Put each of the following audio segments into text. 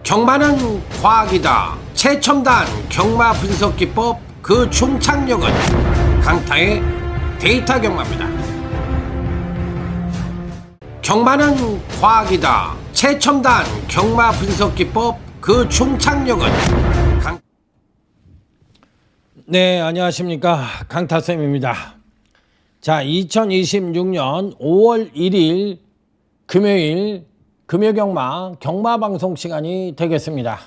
경마는 과학이다. 최첨단 경마 분석 기법 그 총착력은 강타의 데이터 경마입니다. 경마는 과학이다. 최첨단 경마 분석 기법 그 총착력은 네, 안녕하십니까, 강타쌤입니다. 자, 2026년 5월 1일 금요일 금요경마 방송 시간이 되겠습니다.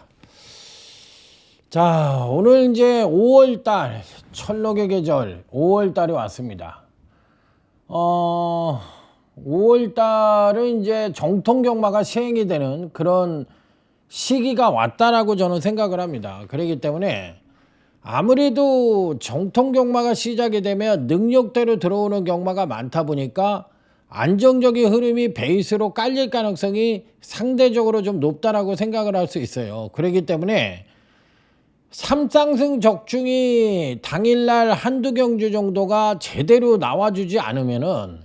자, 오늘 이제 5월달 천록의 계절 5월달이 왔습니다. 5월달은 이제 정통경마가 시행이 되는 그런 시기가 왔다라고 저는 생각을 합니다. 그렇기 때문에 아무래도 정통경마가 시작이 되면 능력대로 들어오는 경마가 많다 보니까 안정적인 흐름이 베이스로 깔릴 가능성이 상대적으로 좀 높다라고 생각을 할 수 있어요. 그렇기 때문에 3상승 적중이 당일날 한두 경주 정도가 제대로 나와주지 않으면은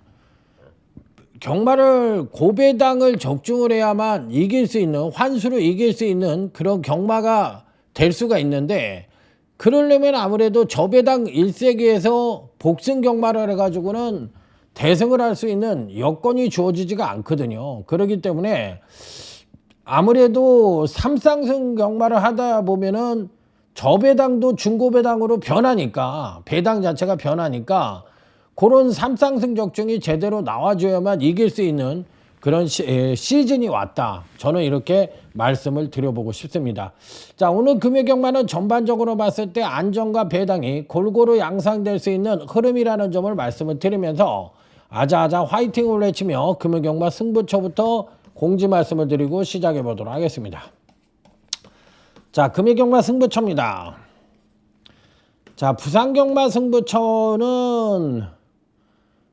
경마를 고배당을 적중을 해야만 이길 수 있는, 환수로 이길 수 있는 그런 경마가 될 수가 있는데, 그러려면 아무래도 저배당 1세기에서 복승 경마를 해가지고는 대승을 할 수 있는 여건이 주어지지가 않거든요. 그렇기 때문에 아무래도 3상승 경마를 하다 보면은 저배당도 중고배당으로 변하니까, 배당 자체가 변하니까 그런 3상승 적중이 제대로 나와줘야만 이길 수 있는 그런 시즌이 왔다. 저는 이렇게 말씀을 드려보고 싶습니다. 자, 오늘 금요경마는 전반적으로 봤을 때 안정과 배당이 골고루 양상될 수 있는 흐름이라는 점을 말씀을 드리면서 아자아자 화이팅을 외치며 금요경마 승부처부터 공지 말씀을 드리고 시작해 보도록 하겠습니다. 자, 금요경마 승부처입니다. 자, 부산경마 승부처는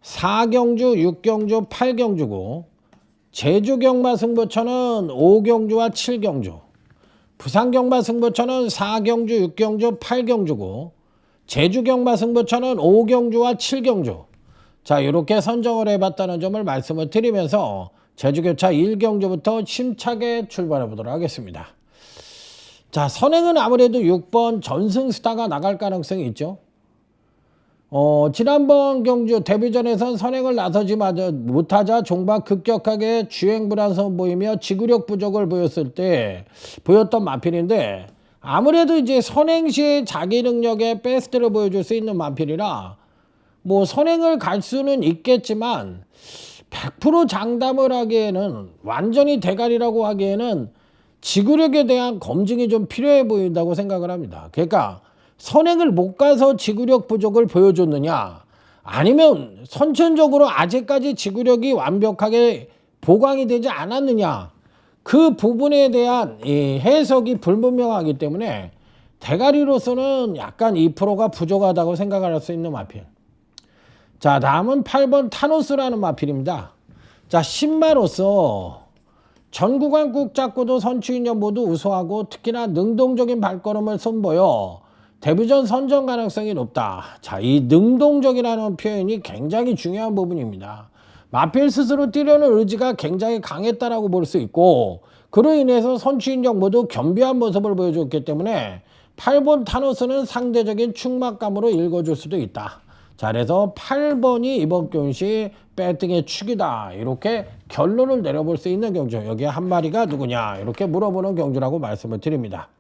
4경주, 6경주, 8경주고 제주경마 승부처는 5경주와 7경주, 부산경마 승부처는 4경주, 6경주, 8경주고 제주경마 승부처는 5경주와 7경주. 자, 이렇게 선정을 해봤다는 점을 말씀을 드리면서 제주교차 1경주부터 심차게 출발해 보도록 하겠습니다. 자, 선행은 아무래도 6번 전승스타가 나갈 가능성이 있죠. 지난번 경주 데뷔전에선 선행을 나서지 못하자 종박 급격하게 주행 불안성 보이며 지구력 부족을 보였을 때 보였던 마필인데, 아무래도 이제 선행 시에 자기 능력의 베스트를 보여줄 수 있는 마필이라 뭐 선행을 갈 수는 있겠지만 100% 장담을 하기에는, 완전히 대가리라고 하기에는 지구력에 대한 검증이 좀 필요해 보인다고 생각을 합니다. 그러니까 선행을 못 가서 지구력 부족을 보여줬느냐, 아니면 선천적으로 아직까지 지구력이 완벽하게 보강이 되지 않았느냐, 그 부분에 대한 해석이 불분명하기 때문에 대가리로서는 약간 2%가 부족하다고 생각을 할 수 있는 마필. 자, 다음은 8번 타노스라는 마필입니다. 자, 신마로서 전 구간 꾹 잡고도 선취인연 모두 우수하고 특히나 능동적인 발걸음을 선보여 데뷔전 선정 가능성이 높다. 자, 이 능동적이라는 표현이 굉장히 중요한 부분입니다. 마필 스스로 뛰려는 의지가 굉장히 강했다라고 볼 수 있고, 그로 인해서 선취인연 모두 겸비한 모습을 보여줬기 때문에 8번 타노스는 상대적인 충막감으로 읽어줄 수도 있다. 자, 그래서 8번이 이번 경시 배팅의 축이다. 이렇게 결론을 내려볼 수 있는 경주. 여기에 한 마리가 누구냐, 이렇게 물어보는 경주라고 말씀을 드립니다.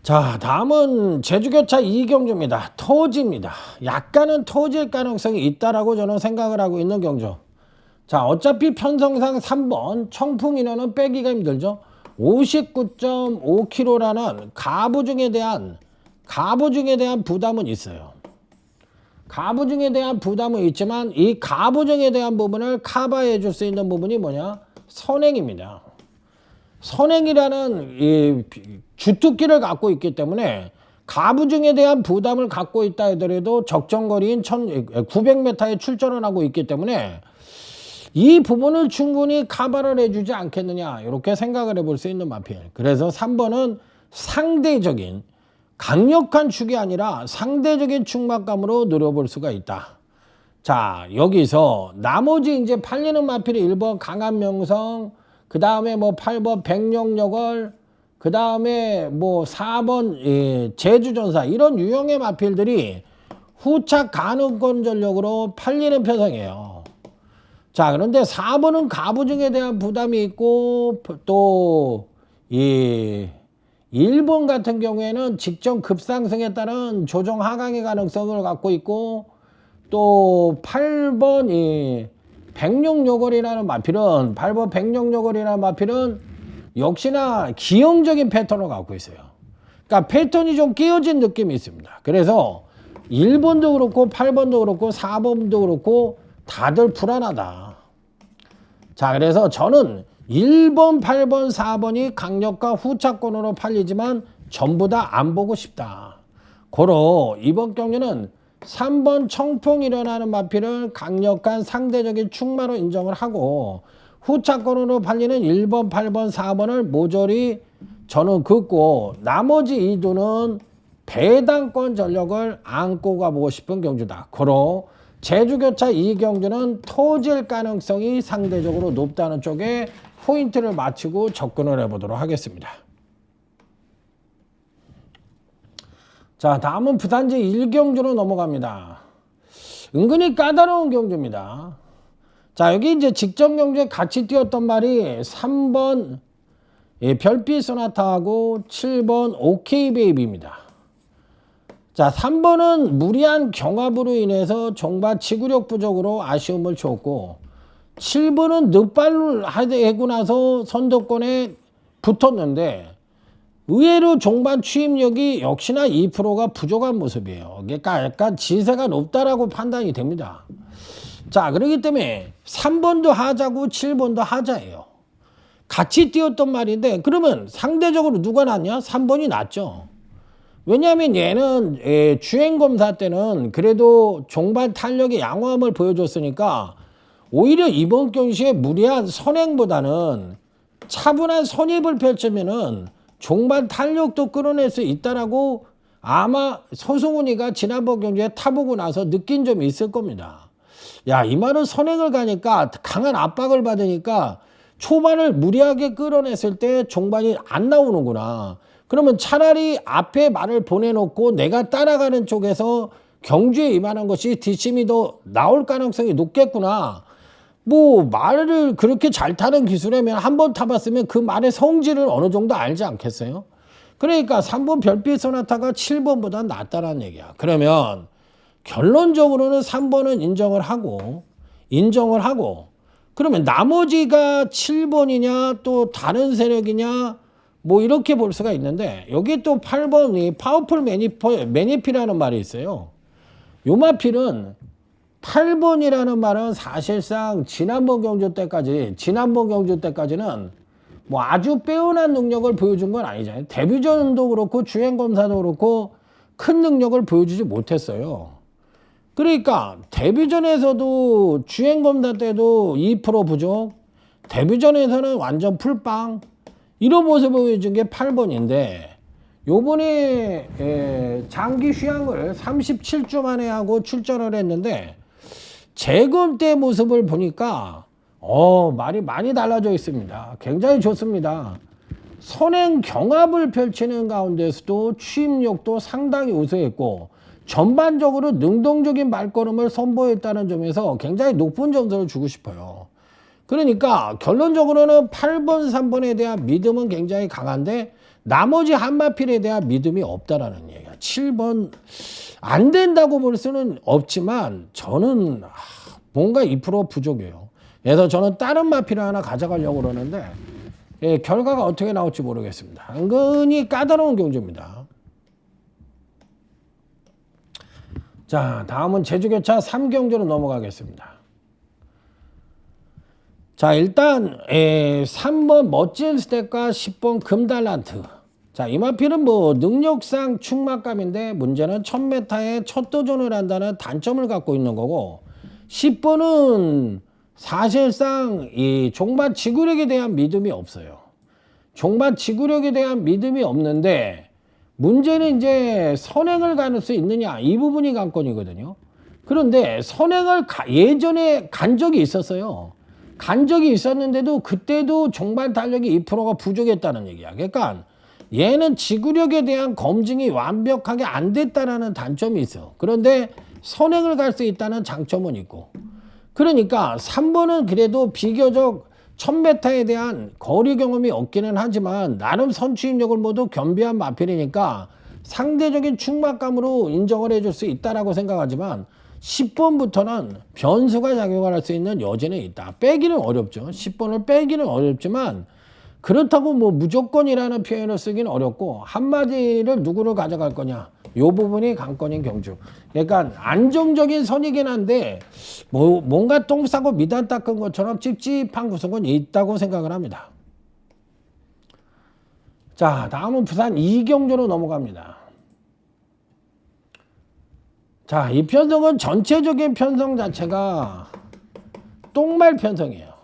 자, 다음은 제주교차 2경주입니다. 터지입니다. 약간은 터질 가능성이 있다라고 저는 생각을 하고 있는 경주. 자, 어차피 편성상 3번 청풍 인원은 빼기가 힘들죠. 59.5kg라는 가부중에 대한 부담은 있어요. 가부중에 대한 부담은 있지만 이 가부중에 대한 부분을 커버해 줄 수 있는 부분이 뭐냐? 선행입니다. 선행이라는 이 주특기를 갖고 있기 때문에 가부중에 대한 부담을 갖고 있다 하더라도 적정거리인 900m에 출전을 하고 있기 때문에 이 부분을 충분히 커버를 해주지 않겠느냐, 이렇게 생각을 해볼 수 있는 마필. 그래서 3번은 상대적인 강력한 축이 아니라 상대적인 충막감으로 노려볼 수가 있다. 자, 여기서 나머지 이제 팔리는 마필이 1번 강한 명성, 그 다음에 뭐 8번 백령여걸, 그 다음에 뭐 4번 제주전사, 이런 유형의 마필들이 후착 가능권 전력으로 팔리는 편성이에요. 자, 그런데 4번은 가부증에 대한 부담이 있고, 또 이 1번 같은 경우에는 직전 급상승에 따른 조정 하강의 가능성을 갖고 있고, 또 8번 백령요걸이라는 마필은, 8번 백령요걸이라는 마필은 역시나 기형적인 패턴을 갖고 있어요. 그러니까 패턴이 좀 끼어진 느낌이 있습니다. 그래서 1번도 그렇고 8번도 그렇고 4번도 그렇고 다들 불안하다. 자, 그래서 저는 1번, 8번, 4번이 강력과 후차권으로 팔리지만 전부 다 안 보고 싶다. 고로 이번 경기는 3번 청풍 일어나는 마필을 강력한 상대적인 축마로 인정을 하고, 후차권으로 팔리는 1번, 8번, 4번을 모조리 저는 긋고, 나머지 2두는 배당권 전력을 안고 가보고 싶은 경주다. 고로 제주교차 이 경주는 터질 가능성이 상대적으로 높다는 쪽에 포인트를 맞추고 접근을 해보도록 하겠습니다. 자, 다음은 부산제 1경주로 넘어갑니다. 은근히 까다로운 경주입니다. 자, 여기 이제 직전 경주에 같이 뛰었던 말이 3번 별빛 소나타하고 7번 오케이 베이비입니다. 자, 3번은 무리한 경합으로 인해서 종반 지구력 부족으로 아쉬움을 줬고, 7번은 늑발을 하고 나서 선두권에 붙었는데 의외로 종반 추임력이 역시나 2%가 부족한 모습이에요. 그러니까 약간 지세가 높다라고 판단이 됩니다. 자, 그렇기 때문에 3번도 하자고 7번도 하자예요. 같이 뛰었던 말인데, 그러면 상대적으로 누가 낫냐? 3번이 낫죠. 왜냐하면 얘는 주행검사 때는 그래도 종반 탄력의 양호함을 보여줬으니까 오히려 이번 경시에 무리한 선행보다는 차분한 선입을 펼치면은 종반 탄력도 끌어낼 수 있다라고 아마 서승훈이가 지난번 경기에 타보고 나서 느낀 점이 있을 겁니다. 야, 이 말은 선행을 가니까 강한 압박을 받으니까 초반을 무리하게 끌어냈을 때 종반이 안 나오는구나. 그러면 차라리 앞에 말을 보내놓고 내가 따라가는 쪽에서 경주에 임하는 것이 뒷심이 더 나올 가능성이 높겠구나. 뭐 말을 그렇게 잘 타는 기술이면 한 번 타봤으면 그 말의 성질을 어느 정도 알지 않겠어요? 그러니까 3번 별빛 소나타가 7번보다 낫다라는 얘기야. 그러면 결론적으로는 3번은 인정을 하고 그러면 나머지가 7번이냐 또 다른 세력이냐 뭐 이렇게 볼 수가 있는데, 여기 또 8번이 파워풀 매니피라는 말이 있어요. 요 마필은 8번이라는 말은 사실상 지난번 경주 때까지는 뭐 아주 빼어난 능력을 보여준 건 아니잖아요. 데뷔전도 그렇고 주행검사도 그렇고 큰 능력을 보여주지 못했어요. 그러니까 데뷔전에서도 주행검사 때도 2% 부족, 데뷔전에서는 완전 풀빵, 이런 모습을 보여준 게 8번인데 요번에 장기 휴양을 37주 만에 하고 출전을 했는데 재검 때 모습을 보니까 말이 많이 달라져 있습니다. 굉장히 좋습니다. 선행 경합을 펼치는 가운데서도 추임력도 상당히 우수했고 전반적으로 능동적인 말걸음을 선보였다는 점에서 굉장히 높은 점수를 주고 싶어요. 그러니까 결론적으로는 8번, 3번에 대한 믿음은 굉장히 강한데 나머지 한마필에 대한 믿음이 없다라는 얘기야. 7번 안 된다고 볼 수는 없지만 저는 뭔가 2% 부족해요. 그래서 저는 다른 마필을 하나 가져가려고 그러는데 결과가 어떻게 나올지 모르겠습니다. 은근히 까다로운 경주입니다. 자, 다음은 제주교차 3경주로 넘어가겠습니다. 자, 일단 3번 멋진 스택과 10번 금달란트. 자, 이 마필은 뭐 능력상 충막감인데 문제는 1000m에 첫 도전을 한다는 단점을 갖고 있는 거고, 10번은 사실상 이 종반 지구력에 대한 믿음이 없어요. 종반 지구력에 대한 믿음이 없는데 문제는 이제 선행을 갈 수 있느냐, 이 부분이 관건이거든요. 그런데 선행을 예전에 간 적이 있었어요. 간 적이 있었는데도 그때도 종말 탄력이 2%가 부족했다는 얘기야. 그러니까 얘는 지구력에 대한 검증이 완벽하게 안 됐다라는 단점이 있어. 그런데 선행을 갈 수 있다는 장점은 있고. 그러니까 3번은 그래도 비교적 1000m에 대한 거리 경험이 없기는 하지만 나름 선취입력을 모두 겸비한 마필이니까 상대적인 충막감으로 인정을 해줄 수 있다라고 생각하지만 10번부터는 변수가 작용을 할 수 있는 여지는 있다. 빼기는 어렵죠. 10번을 빼기는 어렵지만 그렇다고 뭐 무조건이라는 표현을 쓰긴 어렵고 한마디를 누구를 가져갈 거냐. 요 부분이 관건인 경주. 그러니까 안정적인 선이긴 한데 뭔가 똥 싸고 미단 닦은 것처럼 찝찝한 구석은 있다고 생각을 합니다. 자, 다음은 부산 이경주로 넘어갑니다. 자, 이 편성은 전체적인 편성 자체가 똥말 편성이에요.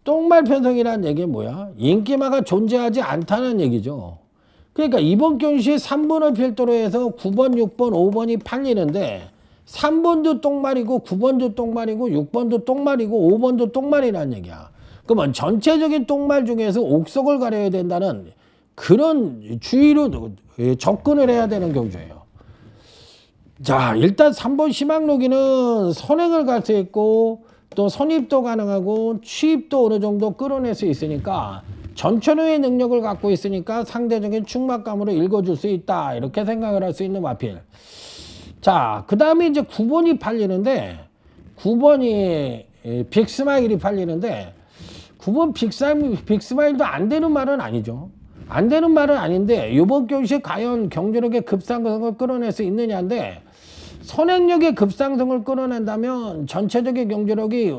똥말 편성이라는 얘기는 뭐야? 인기마가 존재하지 않다는 얘기죠. 그러니까 이번 경시에 3번을 필두로 해서 9번, 6번, 5번이 팔리는데 3번도 똥말이고 9번도 똥말이고 6번도 똥말이고 5번도 똥말이라는 얘기야. 그러면 전체적인 똥말 중에서 옥석을 가려야 된다는 그런 주의로 접근을 해야 되는 경주예요. 자, 일단 3번 희망록이는 선행을 갈 수 있고 또 선입도 가능하고 취입도 어느 정도 끌어낼 수 있으니까 전천후의 능력을 갖고 있으니까 상대적인 충막감으로 읽어줄 수 있다. 이렇게 생각을 할 수 있는 마필. 자, 그 다음에 이제 9번이 팔리는데 9번이 빅스마일이 팔리는데 9번 빅스마일도 안 되는 말은 아니죠. 안 되는 말은 아닌데 이번 경시에 과연 경주력의 급상승을 끌어낼 수 있느냐인데 선행력의 급상승을 끌어낸다면 전체적인 경주력이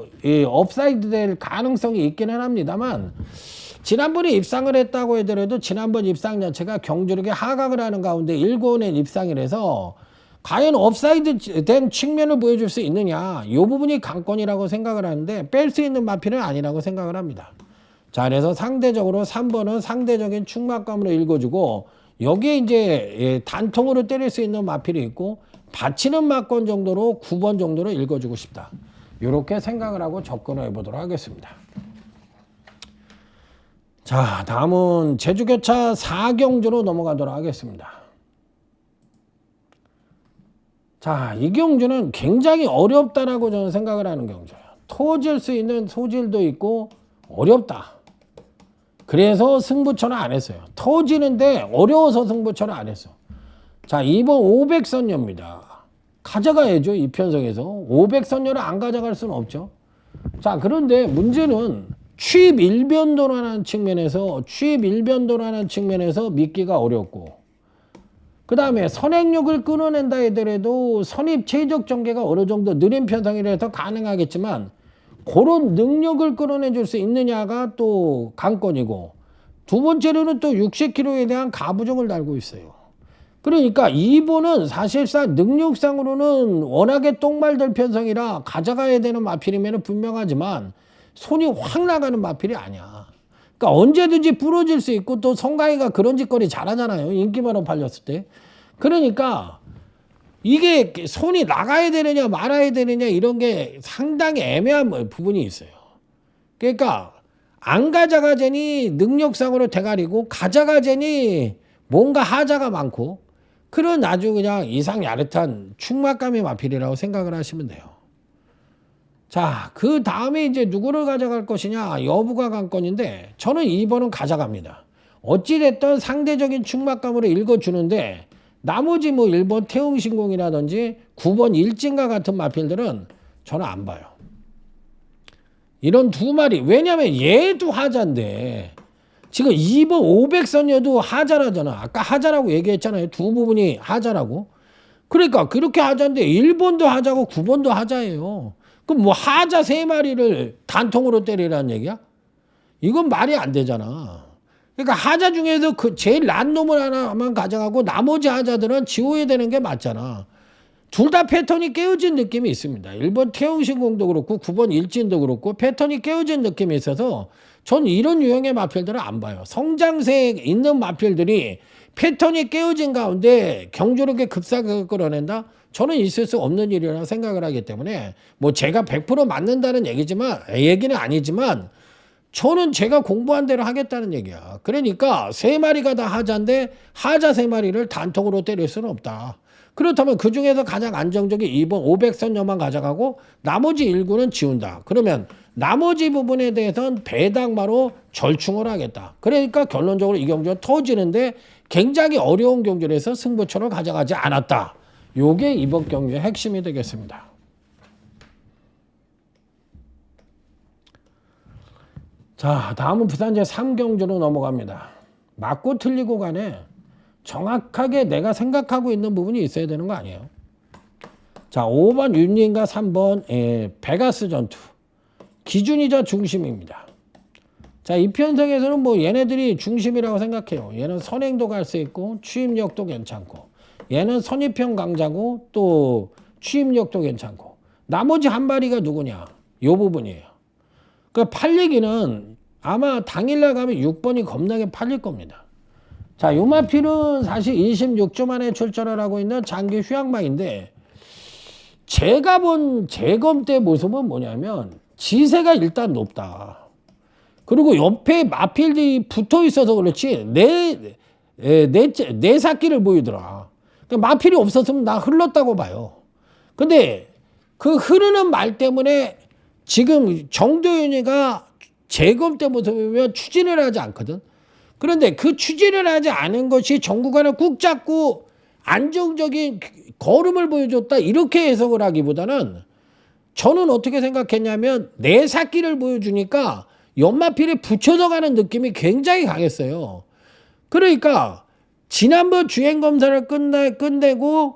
업사이드 될 가능성이 있기는 합니다만 지난번에 입상을 했다고 하더라도 지난번 입상 자체가 경주력에 하강을 하는 가운데 일궈낸 입상이라서 과연 업사이드 된 측면을 보여줄 수 있느냐 이 부분이 관건이라고 생각을 하는데 뺄 수 있는 마필은 아니라고 생각을 합니다. 자, 그래서 상대적으로 3번은 상대적인 충막감으로 읽어주고 여기에 이제 단통으로 때릴 수 있는 마필이 있고 받치는 막권 정도로 9번 정도로 읽어주고 싶다. 이렇게 생각을 하고 접근을 해보도록 하겠습니다. 자, 다음은 제주교차 4경주로 넘어가도록 하겠습니다. 자, 이 경주는 굉장히 어렵다라고 저는 생각을 하는 경주예요. 터질 수 있는 소질도 있고 어렵다. 그래서 승부처는 안 했어요. 터지는데 어려워서 승부처는 안 했어. 자, 2번 500선녀입니다. 가져가야죠. 이 편성에서 500선녀를 안 가져갈 수는 없죠. 자, 그런데 문제는 취입 일변도라는 측면에서 믿기가 어렵고 그 다음에 선행력을 끊어낸다 하더라도 선입 최적 전개가 어느 정도 느린 편성이라서 가능하겠지만 그런 능력을 끌어내줄 수 있느냐가 또 관건이고 두 번째로는 또 60kg에 대한 가부종을 달고 있어요. 그러니까 2번은 사실상 능력상으로는 워낙에 똥말들 편성이라 가져가야 되는 마필이면 분명하지만 손이 확 나가는 마필이 아니야. 그러니까 언제든지 부러질 수 있고 또 성가위가 그런 짓거리 잘하잖아요. 인기만으로 팔렸을 때. 그러니까 이게 손이 나가야 되느냐 말아야 되느냐 이런 게 상당히 애매한 부분이 있어요. 그러니까 안 가져가자니 능력상으로 대가리고 가져가자니 뭔가 하자가 많고 그런 아주 그냥 이상 야릇한 충막감의 마필이라고 생각을 하시면 돼요. 자, 그 다음에 이제 누구를 가져갈 것이냐 여부가 관건인데 저는 2번은 가져갑니다. 어찌됐든 상대적인 충막감으로 읽어주는데 나머지 뭐 1번 태웅신공이라든지 9번 일진과 같은 마필들은 저는 안 봐요. 이런 두 마리 왜냐면 얘도 하자인데 지금 2번 500선녀도 하자라잖아. 아까 하자라고 얘기했잖아요. 두 부분이 하자라고. 그러니까 그렇게 하자인데 1번도 하자고 9번도 하자예요. 그럼 뭐 하자 3마리를 단통으로 때리라는 얘기야? 이건 말이 안 되잖아. 그러니까 하자 중에서 그 제일 난 놈을 하나만 가져가고 나머지 하자들은 지워야 되는 게 맞잖아. 둘 다 패턴이 깨어진 느낌이 있습니다. 1번 태웅신공도 그렇고 9번 일진도 그렇고 패턴이 깨어진 느낌이 있어서 전 이런 유형의 마필들은 안 봐요. 성장세에 있는 마필들이 패턴이 깨어진 가운데 경주력의 급사극을 끌어낸다? 저는 있을 수 없는 일이라고 생각을 하기 때문에 뭐 제가 100% 맞는다는 얘기는 아니지만 저는 제가 공부한 대로 하겠다는 얘기야. 그러니까 3마리가 다 하자인데 하자 3마리를 단톡으로 때릴 수는 없다. 그렇다면 그중에서 가장 안정적인 2번 500선녀만 가져가고 나머지 1구는 지운다. 그러면 나머지 부분에 대해서는 배당마로 절충을 하겠다. 그러니까 결론적으로 이 경주가 터지는데 굉장히 어려운 경주에서 승부처를 가져가지 않았다. 요게 이번 경주의 핵심이 되겠습니다. 자, 다음은 부산 제3경주로 넘어갑니다. 맞고 틀리고 간에 정확하게 내가 생각하고 있는 부분이 있어야 되는 거 아니에요. 자, 5번 윤리인가 3번 베가스 전투. 기준이자 중심입니다. 자, 이 편성에서는 뭐 얘네들이 중심이라고 생각해요. 얘는 선행도 갈 수 있고 추임력도 괜찮고 얘는 선입형 강자고 또 추임력도 괜찮고 나머지 한 마리가 누구냐? 요 부분이에요. 그 팔리기는 아마 당일날 가면 6번이 겁나게 팔릴 겁니다. 자, 요마필은 사실 26주 만에 출전을 하고 있는 장기 휴양마인데 제가 본 재검 때 모습은 뭐냐면 지세가 일단 높다. 그리고 옆에 마필들이 붙어 있어서 그렇지 내 새끼를 보이더라. 그러니까 마필이 없었으면 나 흘렀다고 봐요. 근데 그 흐르는 말 때문에 지금 정도윤이가 재검 때 모습이면 추진을 하지 않거든. 그런데 그 추진을 하지 않은 것이 정구간을 꾹 잡고 안정적인 걸음을 보여줬다 이렇게 해석을 하기보다는 저는 어떻게 생각했냐면 내 새끼를 보여주니까 연마필에 붙여서 가는 느낌이 굉장히 강했어요. 그러니까 지난번 주행검사를 끝내고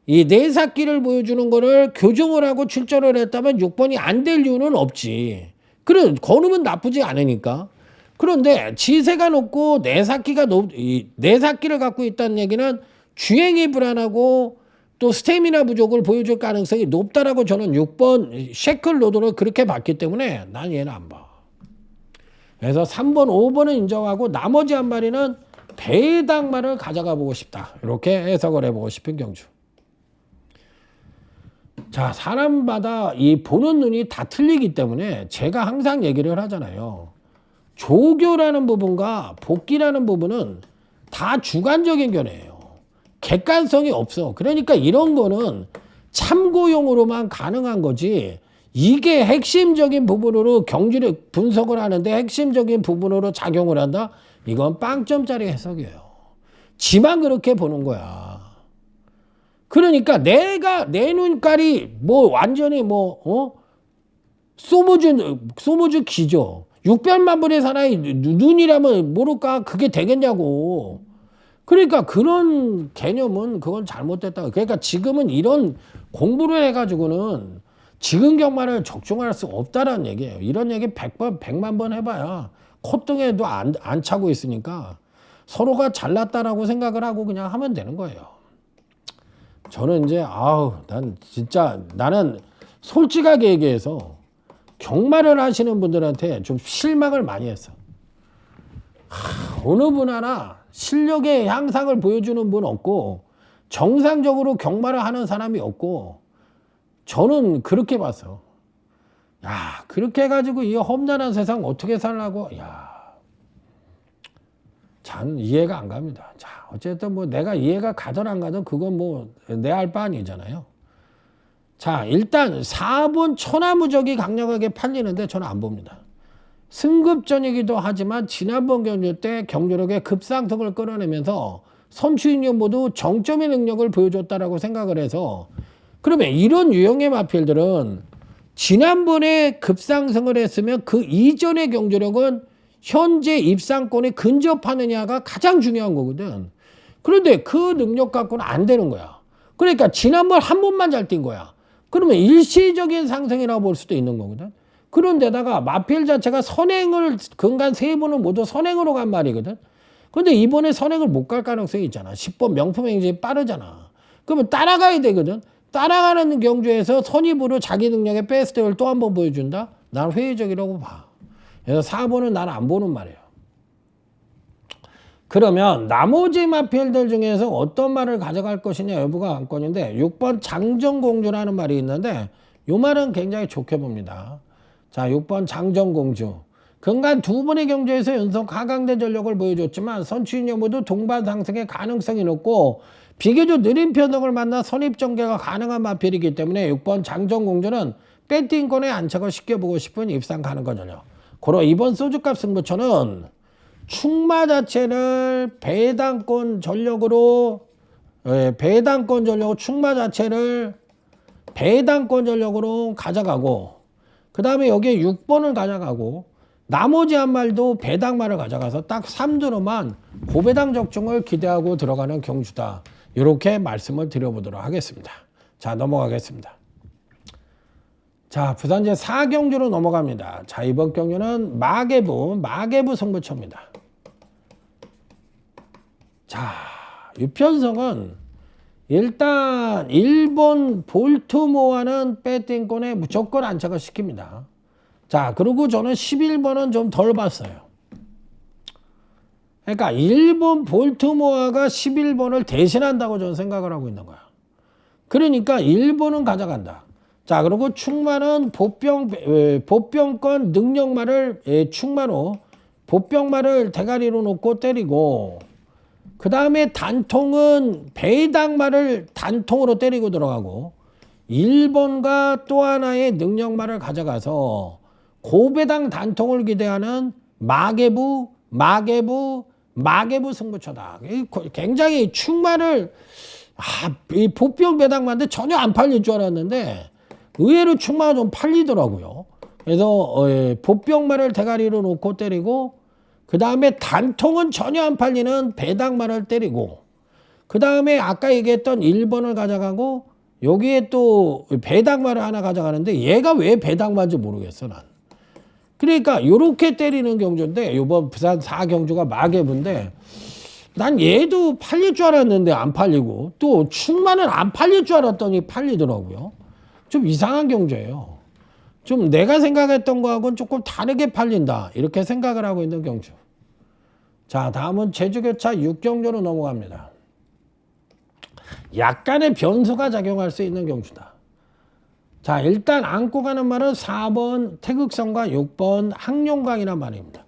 이 내 새끼를 보여주는 거를 교정을 하고 출전을 했다면 6번이 안 될 이유는 없지. 그런 걸음은 나쁘지 않으니까. 그런데 지세가 높고 내 새끼를 갖고 있다는 얘기는 주행이 불안하고 또 스태미나 부족을 보여줄 가능성이 높다라고 저는 6번 셰클 로드를 그렇게 봤기 때문에 난 얘는 안 봐. 그래서 3번, 5번은 인정하고 나머지 한 마리는 배당마를 가져가 보고 싶다. 이렇게 해석을 해보고 싶은 경주. 자, 사람마다 이 보는 눈이 다 틀리기 때문에 제가 항상 얘기를 하잖아요. 조교라는 부분과 복기라는 부분은 다 주관적인 견해예요. 객관성이 없어. 그러니까 이런 거는 참고용으로만 가능한 거지. 이게 핵심적인 부분으로 경주를 분석을 하는데 핵심적인 부분으로 작용을 한다? 이건 빵점짜리 해석이에요. 지만 그렇게 보는 거야. 그러니까 내가 내 눈깔이 뭐 완전히 소모주 기죠. 600만 분의 사나이 눈이라면 모를까 그게 되겠냐고. 그러니까 그런 개념은 그건 잘못됐다. 그러니까 지금은 이런 공부를 해가지고는 지금 경마를 적중할 수 없다라는 얘기예요. 이런 얘기 100번, 100만 번 해봐야 콧등에도 안 차고 있으니까 서로가 잘났다라고 생각을 하고 그냥 하면 되는 거예요. 저는 이제 나는 솔직하게 얘기해서 경마를 하시는 분들한테 좀 실망을 많이 했어. 어느 분 하나 실력의 향상을 보여주는 분 없고 정상적으로 경마를 하는 사람이 없고 저는 그렇게 봤어. 야, 그렇게 해가지고 이 험난한 세상 어떻게 살라고? 야, 참 이해가 안 갑니다. 자, 어쨌든 뭐 내가 이해가 가든 안 가든 그건 뭐 내 알 바 아니잖아요. 자, 일단 4번 천하무적이 강력하게 팔리는데 저는 안 봅니다. 승급전이기도 하지만 지난번 경주 때 경주력의 급상승을 끌어내면서 선추인연 모두 정점의 능력을 보여줬다라고 생각을 해서 그러면 이런 유형의 마필들은 지난번에 급상승을 했으면 그 이전의 경주력은 현재 입상권에 근접하느냐가 가장 중요한 거거든. 그런데 그 능력 갖고는 안 되는 거야. 그러니까 지난번 한 번만 잘 뛴 거야. 그러면 일시적인 상승이라고 볼 수도 있는 거거든. 그런데다가 마필 자체가 선행을 근간 3번은 모두 선행으로 간 말이거든. 근데 이번에 선행을 못 갈 가능성이 있잖아. 10번 명품행진이 빠르잖아. 그러면 따라가야 되거든. 따라가는 경주에서 선입으로 자기 능력의 베스트를 또 한 번 보여준다? 난 회의적이라고 봐. 그래서 4번은 나는 안 보는 말이에요. 그러면 나머지 마필들 중에서 어떤 말을 가져갈 것이냐 여부가 관건인데 6번 장정공주라는 말이 있는데 이 말은 굉장히 좋게 봅니다. 자, 6번 장정공주. 근간 두 번의 경주에서 연속 하강대 전력을 보여줬지만 선취인 여부도 동반 상승의 가능성이 높고 비교적 느린 편성을 만나 선입전개가 가능한 마필이기 때문에 6번 장정공주는 배팅권에 안착을 시켜보고 싶은 입상 가능한 전력. 고로 이번 소주값 승부처는 충마 자체를 배당권 전력으로 충마 자체를 배당권 전력으로 가져가고 그 다음에 여기에 6번을 가져가고 나머지 한 말도 배당말을 가져가서 딱 3두로만 고배당 적중을 기대하고 들어가는 경주다. 이렇게 말씀을 드려보도록 하겠습니다. 자, 넘어가겠습니다. 자, 부산제 4경주로 넘어갑니다. 자, 이번 경주는 마계부 승부처입니다. 자, 유편성은 일단 일본 볼트모어는 배팅권에 무조건 안착을 시킵니다. 자, 그리고 저는 11번은 좀 덜 봤어요. 그러니까 일본 볼트모어가 11번을 대신한다고 저는 생각을 하고 있는 거야. 그러니까 일본은 가져간다. 자, 그리고 충마는 보병권 능력말을 충마로 보병말을 대가리로 놓고 때리고 그 다음에 단통은 배당말을 단통으로 때리고 들어가고 1번과 또 하나의 능력말을 가져가서 고배당 단통을 기대하는 마계부 승부처다. 굉장히 충마를 이 보병 배당만데 전혀 안 팔릴 줄 알았는데 의외로 충마가 좀 팔리더라고요. 그래서 보병말을 대가리로 놓고 때리고 그 다음에 단통은 전혀 안 팔리는 배당말을 때리고 그 다음에 아까 얘기했던 1번을 가져가고 여기에 또 배당말을 하나 가져가는데 얘가 왜 배당말인지 모르겠어 난. 그러니까 요렇게 때리는 경주인데 요번 부산 4경주가 마계부인데 난 얘도 팔릴 줄 알았는데 안 팔리고 또 충마는 안 팔릴 줄 알았더니 팔리더라고요. 좀 이상한 경주예요. 좀 내가 생각했던 거하고는 조금 다르게 팔린다 이렇게 생각을 하고 있는 경주. 자, 다음은 제주교차 6경주로 넘어갑니다. 약간의 변수가 작용할 수 있는 경주다. 자, 일단 안고 가는 말은 4번 태극성과 6번 항룡강이란 말입니다.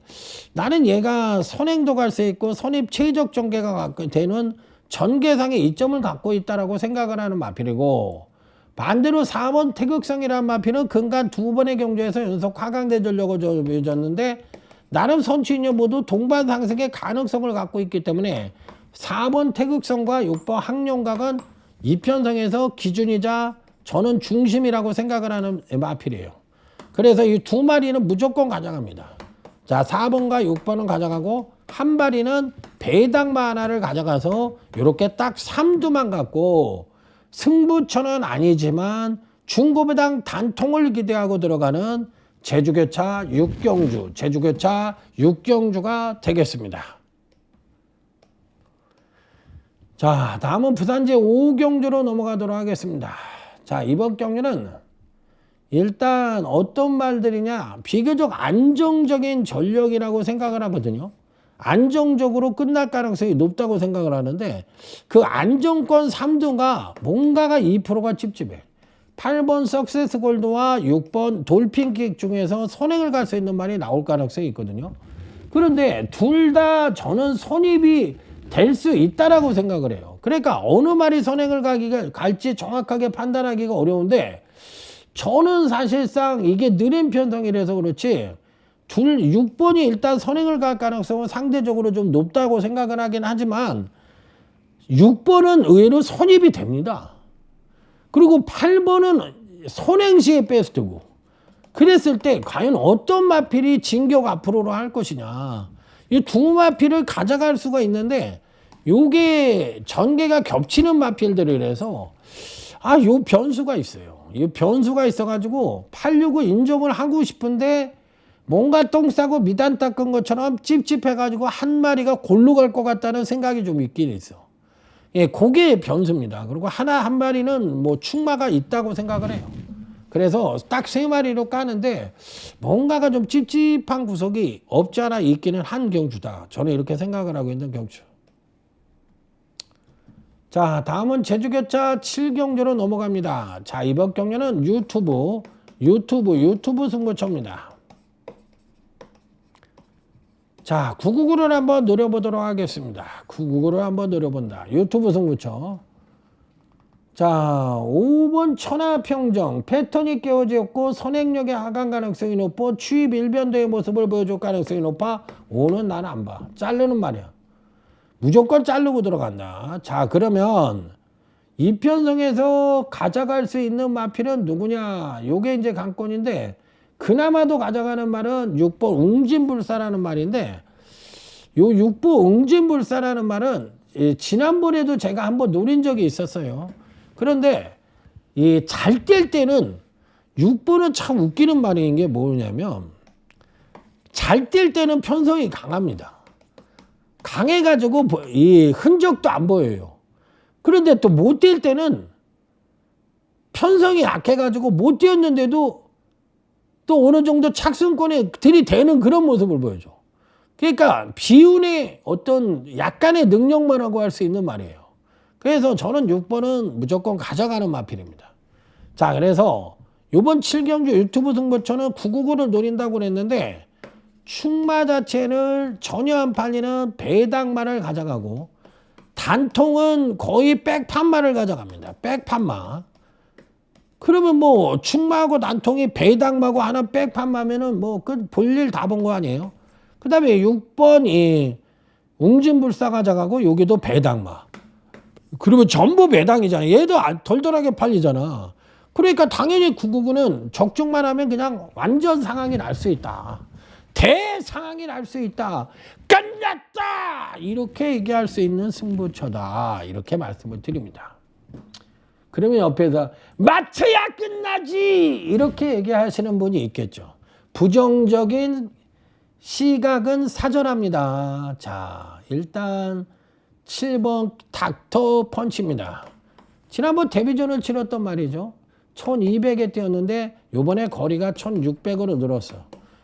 나는 얘가 선행도 갈 수 있고 선입 최적 전개가 되는 전개상의 이점을 갖고 있다라고 생각을 하는 마필이고 반대로 4번 태극성이라는 마필은 근간 두 번의 경주에서 연속 하강대 전력을 보여줬는데 나름 선취인여 모두 동반 상승의 가능성을 갖고 있기 때문에 4번 태극성과 6번 항룡강은 이편성에서 기준이자 저는 중심이라고 생각을 하는 마필이에요. 그래서 이 두 마리는 무조건 가져갑니다. 자, 4번과 6번은 가져가고 한 마리는 배당마 하나를 가져가서 이렇게 딱 3두만 갖고 승부처는 아니지만 중고배당 단통을 기대하고 들어가는 제주교차 6경주가 되겠습니다. 자, 다음은 부산제 5경주로 넘어가도록 하겠습니다. 자, 이번 경주는 일단 어떤 말들이냐 비교적 안정적인 전력이라고 생각을 하거든요. 안정적으로 끝날 가능성이 높다고 생각을 하는데 그 안정권 3두가 뭔가가 2%가 찝찝해. 8번 석세스 골드와 6번 돌핀킥 중에서 선행을 갈 수 있는 말이 나올 가능성이 있거든요. 그런데 둘 다 저는 선입이 될 수 있다라고 생각을 해요. 그러니까 어느 말이 선행을 갈지 정확하게 판단하기가 어려운데 저는 사실상 이게 느린 편성이라서 그렇지 6번이 일단 선행을 갈 가능성은 상대적으로 좀 높다고 생각을 하긴 하지만 6번은 의외로 선입이 됩니다. 그리고 8번은 선행 시에 베스트고 그랬을 때 과연 어떤 마필이 진격 앞으로로 할 것이냐 이 두 마필을 가져갈 수가 있는데 요게 전개가 겹치는 마필들이라서 요 변수가 있어요. 이 변수가 있어가지고 869 인정을 하고 싶은데 뭔가 똥 싸고 미단 닦은 것처럼 찝찝해가지고 한 마리가 골로 갈 것 같다는 생각이 좀 있긴 있어. 예, 그게 변수입니다. 그리고 한 마리는 뭐 충마가 있다고 생각을 해요. 그래서 딱 3마리로 까는데 뭔가가 좀 찝찝한 구석이 없지 않아 있기는 한 경주다. 저는 이렇게 생각을 하고 있는 경주. 자, 다음은 제주교차 7경주로 넘어갑니다. 자, 이번 경주는 유튜브 승부처입니다. 자, 999를 한번 노려보도록 하겠습니다. 999를 한번 노려본다. 유튜브 승부처. 자, 5번 천하평정. 패턴이 깨어지었고 선행력의 하강 가능성이 높고 추입 일변도의 모습을 보여줄 가능성이 높아 5는 나는 안 봐. 자르는 말이야. 무조건 자르고 들어간다. 자, 그러면 이편성에서 가져갈 수 있는 마필은 누구냐? 요게 이제 관건인데 그나마도 가져가는 말은 6번 웅진불사라는 말인데 요 6번 웅진불사라는 말은 지난번에도 제가 한번 노린 적이 있었어요. 그런데 이 잘 뗄 때는 6번은 참 웃기는 말인 게 뭐냐면 잘 뗄 때는 편성이 강합니다. 강해가지고 이 흔적도 안 보여요. 그런데 또 못 뛸 때는 편성이 약해가지고 못 뛰었는데도 또 어느 정도 착승권에 들이대는 그런 모습을 보여줘. 그러니까 비운의 어떤 약간의 능력만하고 할 수 있는 말이에요. 그래서 저는 6번은 무조건 가져가는 마필입니다. 자, 그래서 이번 7경주 유튜브 승부처는 999를 노린다고 그랬는데 충마 자체를 전혀 안 팔리는 배당마를 가져가고 단통은 거의 백판마를 가져갑니다. 백판마. 그러면 뭐 충마하고 단통이 배당마고 하나 백판마면은 뭐 그 볼일 다 본 거 아니에요? 그 다음에 6번이 웅진불사 가져가고 여기도 배당마. 그러면 전부 배당이잖아. 얘도 덜덜하게 팔리잖아. 그러니까 당연히 999는 적중만 하면 그냥 완전 상황이 날 수 있다. 대상황이 날 수 있다. 끝났다. 이렇게 얘기할 수 있는 승부처다. 이렇게 말씀을 드립니다. 그러면 옆에서 맞춰야 끝나지. 이렇게 얘기하시는 분이 있겠죠. 부정적인 시각은 사절합니다. 자, 일단 7번 닥터 펀치입니다. 지난번 데뷔전을 치렀던 말이죠. 1200에 뛰었는데 요번에 거리가 1600으로 늘었어.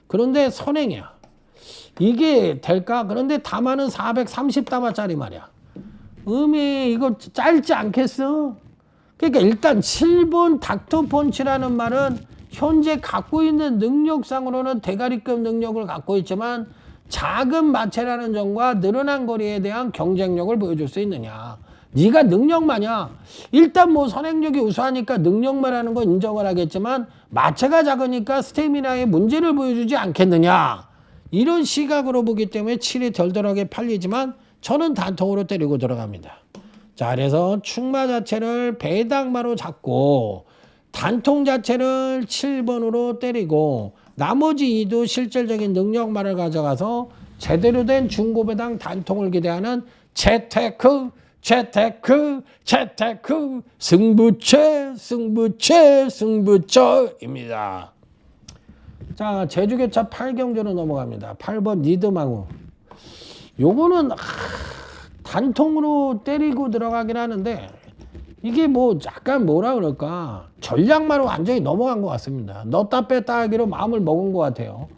그런데 선행이야. 이게 될까? 그런데 담화는 430담화짜리 말이야. 이거 짧지 않겠어? 그러니까 일단 7번 닥터펀치라는 말은 현재 갖고 있는 능력상으로는 대가리급 능력을 갖고 있지만 작은 마체라는 점과 늘어난 거리에 대한 경쟁력을 보여줄 수 있느냐. 네가 능력마냐. 일단 뭐 선행력이 우수하니까 능력만 하는 건 인정을 하겠지만 마체가 작으니까 스태미나에 문제를 보여주지 않겠느냐. 이런 시각으로 보기 때문에 7이 덜덜하게 팔리지만 저는 단통으로 때리고 들어갑니다. 자, 그래서 충마 자체를 배당마로 잡고 단통 자체를 7번으로 때리고 나머지 2도 실질적인 능력만을 가져가서 제대로 된 중고배당 단통을 기대하는 재테크 승부처입니다. 자, 제주교차 8경주로 넘어갑니다. 8번 니드망우. 요거는 단통으로 때리고 들어가긴 하는데 이게 뭐 약간 뭐라 그럴까 전략마로 완전히 넘어간 것 같습니다. 넣었다 뺐다 하기로 마음을 먹은 것 같아요.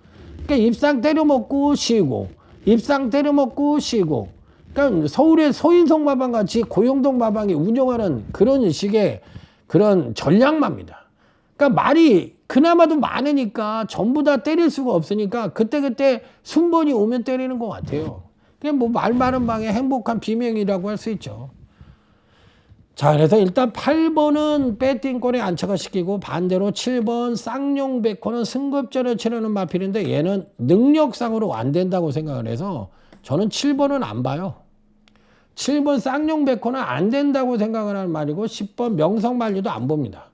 그러니까 입상 때려먹고 쉬고 입상 때려먹고 쉬고 그러니까 서울의 서인성 마방 같이 고영동 마방이 운영하는 그런 식의 그런 전략마입니다. 그러니까 말이 그나마도 많으니까 전부 다 때릴 수가 없으니까 그때그때 순번이 오면 때리는 것 같아요. 그냥 뭐 말 많은 방의 행복한 비명이라고 할 수 있죠. 자, 그래서 일단 8번은 배팅권에 안착을 시키고 반대로 7번 쌍용백호는 승급전을 치르는 마필인데 얘는 능력상으로 안 된다고 생각을 해서 저는 7번은 안 봐요. 7번 쌍용백호는 안 된다고 생각을 하는 말이고 10번 명성만리도 안 봅니다.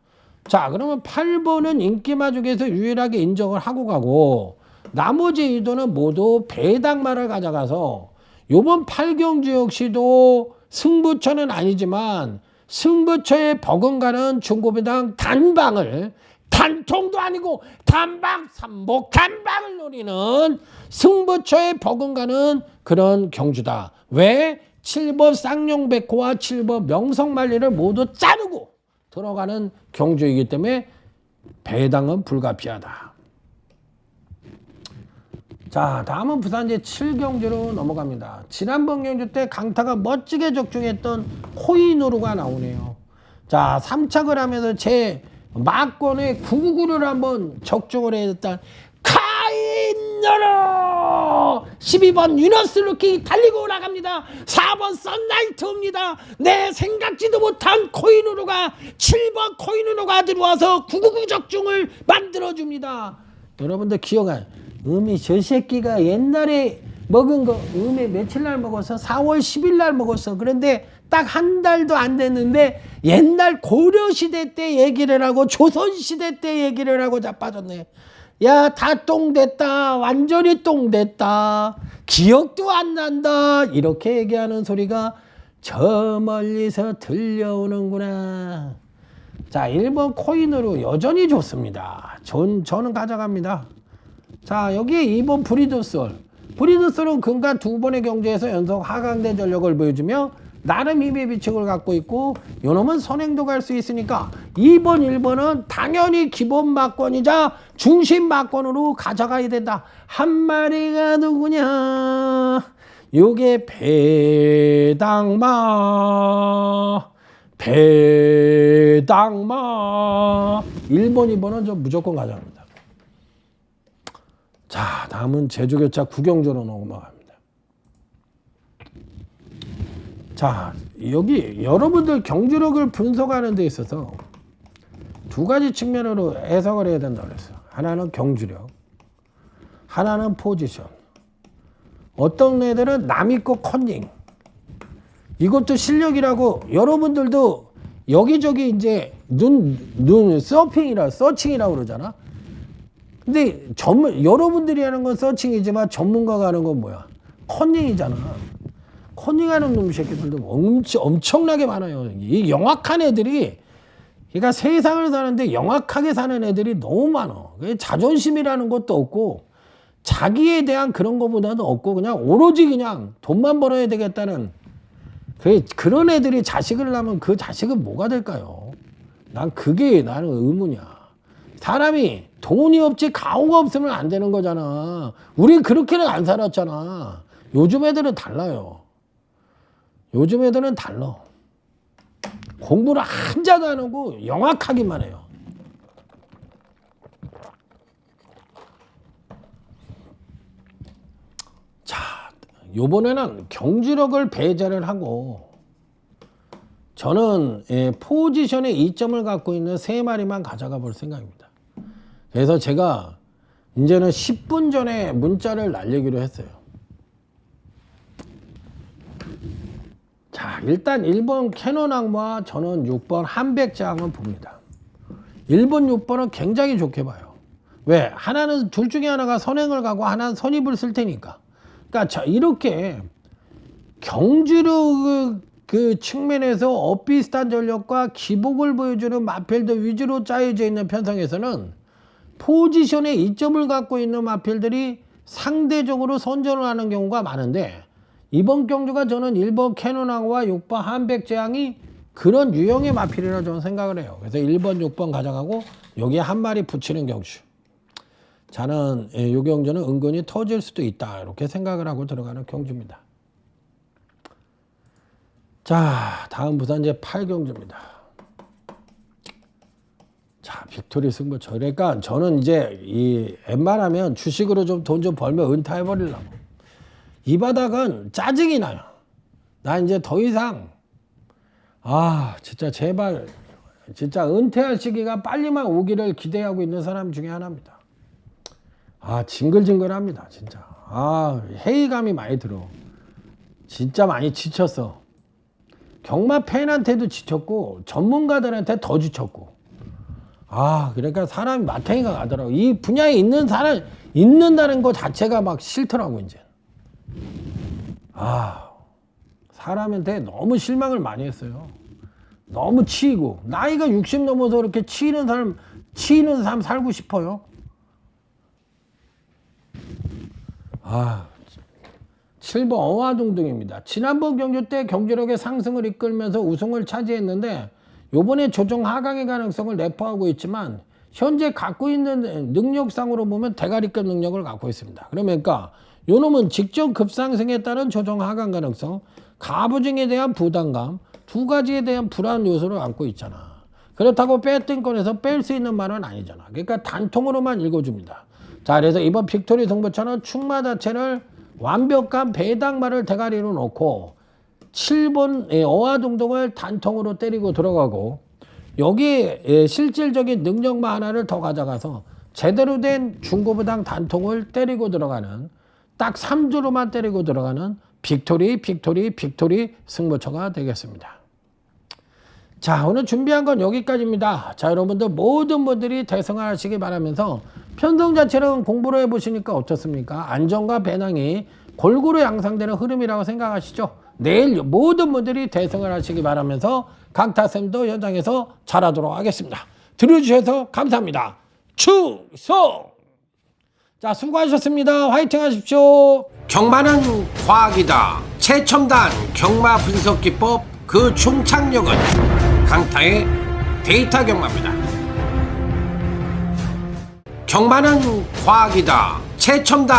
자, 그러면 8번은 인기마 중에서 유일하게 인정을 하고 가고 나머지 2도는 모두 배당마를 가져가서 요번 8경주 역시도 승부처는 아니지만 승부처에 버금가는 중고배당 단방을 단통도 아니고 단방 삼복 단방을 노리는 승부처에 버금가는 그런 경주다. 왜? 7번 쌍용백호와 7번 명성만리를 모두 자르고 들어가는 경주이기 때문에 배당은 불가피하다. 자, 다음은 부산제 7경주로 넘어갑니다. 지난번 경주 때 강타가 멋지게 적중했던 코인으로가 나오네요. 자, 3착을 하면서 제 막권에 999를 한번 적중을 했다. 카인으로 12번 유너스 루키 달리고 나갑니다. 4번 썬라이트입니다. 내 생각지도 못한 코인으로가 7번 코인으로가 들어와서 999 적중을 만들어줍니다. 여러분들 기억하세요. 저 새끼가 옛날에 먹은 거 며칠 날 먹었어? 4월 10일 날 먹었어. 그런데 딱 한 달도 안 됐는데 옛날 고려시대 때 얘기를 하고 조선시대 때 얘기를 하고 자빠졌네. 야, 다 똥됐다. 완전히 똥됐다. 기억도 안 난다. 이렇게 얘기하는 소리가 저 멀리서 들려오는구나. 자, 1번 코인으로 여전히 좋습니다. 저는 가져갑니다. 자, 여기 2번 브리드솔. 브리드솔은 금가 2번의 경주에서 연속 하강대 전력을 보여주며 나름 힘의 비축을 갖고 있고 요놈은 선행도 갈 수 있으니까 2번, 1번은 당연히 기본 막권이자 중심 막권으로 가져가야 된다. 한 마리가 누구냐? 요게 배당마. 1번, 2번은 좀 무조건 가져갑니다. 자, 다음은 제주교차 9경주로 넘어갑니다. 자, 여기 여러분들 경주력을 분석하는 데 있어서 두 가지 측면으로 해석을 해야 된다고 그랬어요. 하나는 경주력, 하나는 포지션. 어떤 애들은 남있고 컨닝. 이것도 실력이라고 여러분들도 여기저기 이제 서칭이라고 그러잖아. 근데 여러분들이 하는 건 서칭이지만 전문가가 하는 건 뭐야? 컨닝이잖아. 컨닝하는 놈 새끼들도 엄청나게 많아요. 이 영악한 애들이, 그러니까 세상을 사는데 영악하게 사는 애들이 너무 많아. 자존심이라는 것도 없고 자기에 대한 그런 것보다도 없고 그냥 오로지 그냥 돈만 벌어야 되겠다는 그런 애들이 자식을 낳으면 그 자식은 뭐가 될까요? 나는 의문이야. 사람이 돈이 없지 가오가 없으면 안 되는 거잖아. 우린 그렇게는 안 살았잖아. 요즘 애들은 달라요. 요즘 애들은 달라. 공부를 한자도 안 하고 영악하기만 해요. 자, 요번에는 경주력을 배제를 하고 저는 포지션에 2점을 갖고 있는 3마리만 가져가 볼 생각입니다. 그래서 제가 이제는 10분 전에 문자를 날리기로 했어요. 자, 일단 1번 캐논 악마, 저는 6번 한백장은 봅니다. 1번, 6번은 굉장히 좋게 봐요. 왜? 하나는 둘 중에 하나가 선행을 가고 하나는 선입을 쓸 테니까. 그러니까 자, 이렇게 경주력 그 측면에서 엇비슷한 전력과 기복을 보여주는 마필드 위주로 짜여져 있는 편성에서는 포지션에 이점을 갖고 있는 마필들이 상대적으로 선전을 하는 경우가 많은데 이번 경주가 저는 1번 캐논왕과 6번 한백재앙이 그런 유형의 마필이라 저는 생각을 해요. 그래서 1번, 6번 가져가고 여기에 한 마리 붙이는 경주. 저는 이 경주는 은근히 터질 수도 있다. 이렇게 생각을 하고 들어가는 경주입니다. 자, 다음 부산제 8경주입니다. 자, 빅토리 승부처. 그러니까 저는 이제 웬만하면 주식으로 좀 돈 좀 벌면 은퇴해버리려고. 이 바닥은 짜증이 나요. 나 이제 더 이상 진짜 제발 진짜 은퇴할 시기가 빨리만 오기를 기대하고 있는 사람 중에 하나입니다. 징글징글합니다. 진짜. 회의감이 많이 들어. 진짜 많이 지쳤어. 경마 팬한테도 지쳤고 전문가들한테 더 지쳤고. 그러니까 사람이 마탱이가 가더라고. 이 분야에 있는 사람 있는다는 것 자체가 막 싫더라고 이제. 사람한테 너무 실망을 많이 했어요. 너무 치이고 나이가 60 넘어서 이렇게 치이는 사람 살고 싶어요. 7번 어화동등입니다. 지난번 경주 때 경주력의 상승을 이끌면서 우승을 차지했는데 요번에 조정 하강의 가능성을 내포하고 있지만 현재 갖고 있는 능력상으로 보면 대가리급 능력을 갖고 있습니다. 그러니까 요놈은 직접 급상승에 따른 조정 하강 가능성, 가부증에 대한 부담감, 두 가지에 대한 불안 요소를 안고 있잖아. 그렇다고 뺐던 건에서 뺄 수 있는 말은 아니잖아. 그러니까 단통으로만 읽어줍니다. 자, 그래서 이번 빅토리 승부처는 충마 자체를 완벽한 배당말을 대가리로 놓고 7번 어화동동을 단통으로 때리고 들어가고, 여기에 실질적인 능력만 하나를 더 가져가서 제대로 된 중고부당 단통을 때리고 들어가는, 딱 3주로만 때리고 들어가는 빅토리 승부처가 되겠습니다. 자, 오늘 준비한 건 여기까지입니다. 자, 여러분들 모든 분들이 대성하시기 바라면서, 편성 자체는 공부를 해보시니까 어떻습니까? 안정과 배낭이 골고루 양상되는 흐름이라고 생각하시죠? 내일 모든 분들이 대성을 하시기 바라면서 강타쌤도 현장에서 잘하도록 하겠습니다. 들어주셔서 감사합니다. 충성! 자, 수고하셨습니다. 화이팅 하십시오. 경마는 과학이다. 최첨단 경마 분석 기법, 그 총착력은 강타의 데이터 경마입니다. 경마는 과학이다. 최첨단